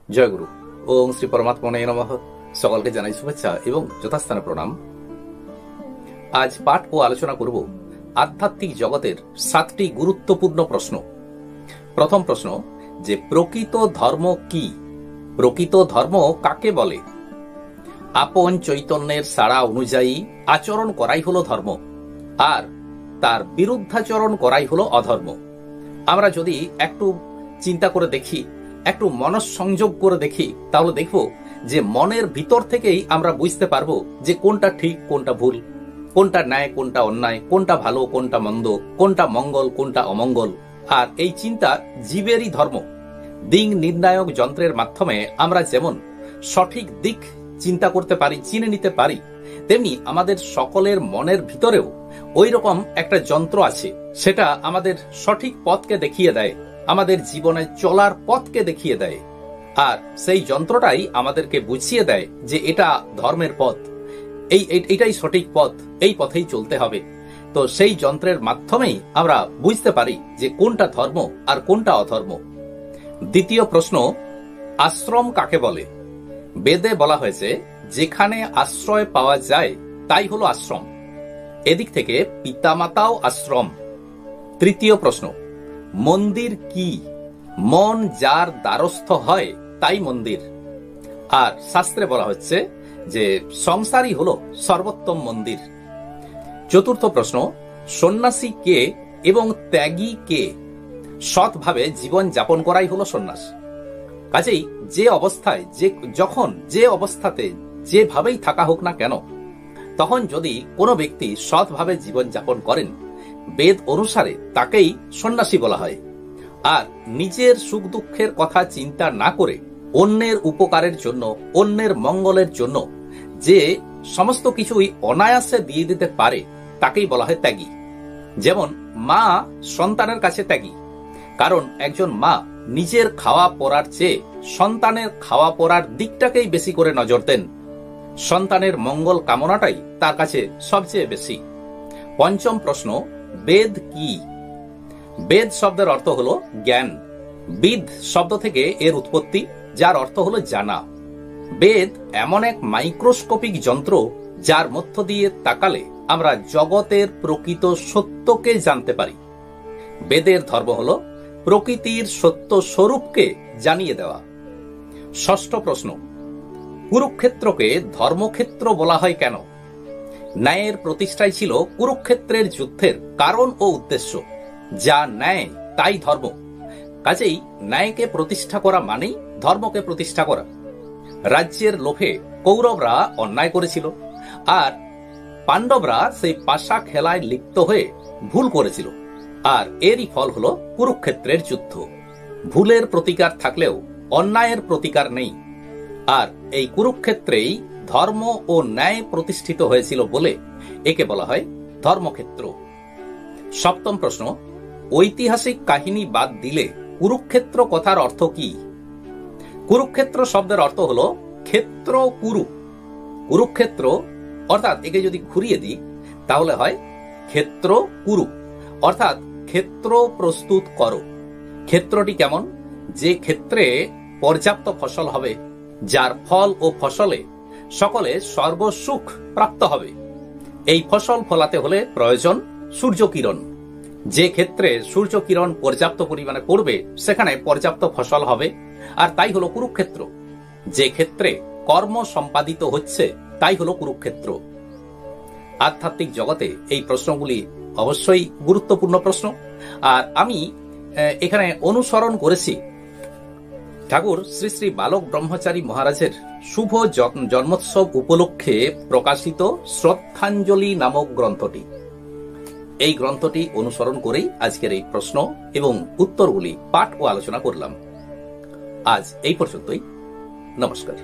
জয়গুরু। ওম শ্রী পরমাত্মনে নমঃ। সকলকে জানাই শুভেচ্ছা এবং যথাস্থানে প্রণাম। আজ পাঠ ও আলোচনা করব আধ্যাত্মিক জগতের 7টি গুরুত্বপূর্ণ প্রশ্ন। প্রথম প্রশ্ন, যে প্রকৃত ধর্ম কি? প্রকৃত ধর্ম কাকে বলে? আপন চৈতন্যের সাড়া অনুযায়ী আচরণ করাই হলো ধর্ম, আর তার বিরুদ্ধাচরণ করাই হলো অধর্ম। আমরা যদি একটু চিন্তা করে দেখি, একটু মনঃসংযোগ করে দেখি, তাহলে দেখব যে মনের ভিতর থেকেই আমরা বুঝতে পারবো যে কোনটা ঠিক, কোনটা ভুল, কোনটা ন্যায়, কোনটা অন্যায়, কোনটা ভালো, কোনটা মন্দ, কোনটা মঙ্গল, কোনটা অমঙ্গল। আর এই চিন্তা জীবেরই ধর্ম। দিক নির্ণায়ক যন্ত্রের মাধ্যমে আমরা যেমন সঠিক দিক চিন্তা করতে পারি, চিনে নিতে পারি, তেমনি আমাদের সকলের মনের ভিতরেও ওই রকম একটা যন্ত্র আছে। সেটা আমাদের সঠিক পথকে দেখিয়ে দেয়, আমাদের জীবনে চলার পথকে দেখিয়ে দেয়। আর সেই যন্ত্রটাই আমাদেরকে বুঝিয়ে দেয় যে এটা ধর্মের পথ, এইটাই সঠিক পথ, এই পথেই চলতে হবে। তো সেই যন্ত্রের মাধ্যমেই আমরা বুঝতে পারি যে কোনটা ধর্ম আর কোনটা অধর্ম। দ্বিতীয় প্রশ্ন, আশ্রম কাকে বলে? বেদে বলা হয়েছে যেখানে আশ্রয় পাওয়া যায় তাই হলো আশ্রম। এদিক থেকে পিতামাতাও আশ্রম। তৃতীয় প্রশ্ন, মন্দির কি? মন যার দ্বারস্থ হয় তাই মন্দির। আর শাস্ত্রে বলা হচ্ছে যে সংসারই হলো সর্বোত্তম মন্দির। চতুর্থ প্রশ্ন, সন্ন্যাসী কে এবং ত্যাগী কে? সৎভাবে জীবন যাপন করাই হলো সন্ন্যাস। কাজেই যে অবস্থায়, যখন যে অবস্থাতে যেভাবেই থাকা হোক না কেন, তখন যদি কোনো ব্যক্তি সৎভাবে জীবন যাপন করেন, বেদ অনুসারে তাকেই সন্ন্যাসী বলা হয়। আর নিজের সুখ দুঃখের কথা চিন্তা না করে অন্যের উপকারের জন্য, অন্যের মঙ্গলের জন্য যে সমস্ত কিছুই অনায়াসে দিয়ে দিতে পারে তাকেই বলা হয় ত্যাগী। যেমন মা সন্তানের কাছে ত্যাগী, কারণ একজন মা নিজের খাওয়া পড়ার চেয়ে সন্তানের খাওয়া পড়ার দিকটাকেই বেশি করে নজর দেন। সন্তানের মঙ্গল কামনাটাই তার কাছে সবচেয়ে বেশি। পঞ্চম প্রশ্ন, বেদ কি? বেদ শব্দের অর্থ হলো জ্ঞান। বিদ শব্দ থেকে এর উৎপত্তি, যার অর্থ হলো জানা। বেদ এমন এক মাইক্রোস্কোপিক যন্ত্র যার মধ্য দিয়ে তাকালে আমরা জগতের প্রকৃত সত্যকে জানতে পারি। বেদের ধর্ম হলো প্রকৃতির সত্য স্বরূপকে জানিয়ে দেওয়া। ষষ্ঠ প্রশ্ন, কুরুক্ষেত্রকে ধর্মক্ষেত্র বলা হয় কেন? ন্যায়ের প্রতিষ্ঠাই ছিল কুরুক্ষেত্রের যুদ্ধের কারণ ও উদ্দেশ্য। যা ন্যায় তাই ধর্ম। কাজেই ন্যায়কে প্রতিষ্ঠা করা মানেই ধর্মকে প্রতিষ্ঠা করা। রাজ্যের লোভে কৌরবরা অন্যায় করেছিল, আর পাণ্ডবরা সেই পাশা খেলায় লিপ্ত হয়ে ভুল করেছিল, আর এরই ফল হলো কুরুক্ষেত্রের যুদ্ধ। ভুলের প্রতিকার থাকলেও অন্যায়ের প্রতিকার নেই, আর এই কুরুক্ষেত্রেই ধর্ম ও ন্যায় প্রতিষ্ঠিত হয়েছিল বলে একে বলা হয় ধর্মক্ষেত্র। সপ্তম প্রশ্ন, ঐতিহাসিক কাহিনী বাদ দিলে কুরুক্ষেত্র কথার অর্থ কি? কুরুক্ষেত্র শব্দের অর্থ হলো ক্ষেত্র কুরু। কুরুক্ষেত্র অর্থাৎ একে যদি ঘুরিয়ে দিই তাহলে হয় ক্ষেত্র কুরু, অর্থাৎ ক্ষেত্র প্রস্তুত করো। ক্ষেত্রটি কেমন? যে ক্ষেত্রে পর্যাপ্ত ফসল হবে, যার ফল ও ফসলে সকলে সর্বসুখ প্রাপ্ত হবে। এই ফসল ফলাতে হলে প্রয়োজন সূর্যকিরণ। যে ক্ষেত্রে সূর্যকিরণ পর্যাপ্ত পরিমাণে পড়বে সেখানে পর্যাপ্ত ফসল হবে, আর তাই হলো কুরুক্ষেত্র। যে ক্ষেত্রে কর্ম সম্পাদিত হচ্ছে তাই হলো কুরুক্ষেত্র। আধ্যাত্মিক জগতে এই প্রশ্নগুলি অবশ্যই গুরুত্বপূর্ণ প্রশ্ন, আর আমি এখানে অনুসরণ করেছি ঠাকুর শ্রী শ্রী বালক ব্রহ্মচারী মহারাজের শুভ জন্মোৎসব উপলক্ষে প্রকাশিত শ্রদ্ধাঞ্জলি নামক গ্রন্থটি। এই গ্রন্থটি অনুসরণ করেই আজকের এই প্রশ্ন এবং উত্তরগুলি পাঠ ও আলোচনা করলাম। আজ এই পর্যন্তই। নমস্কার।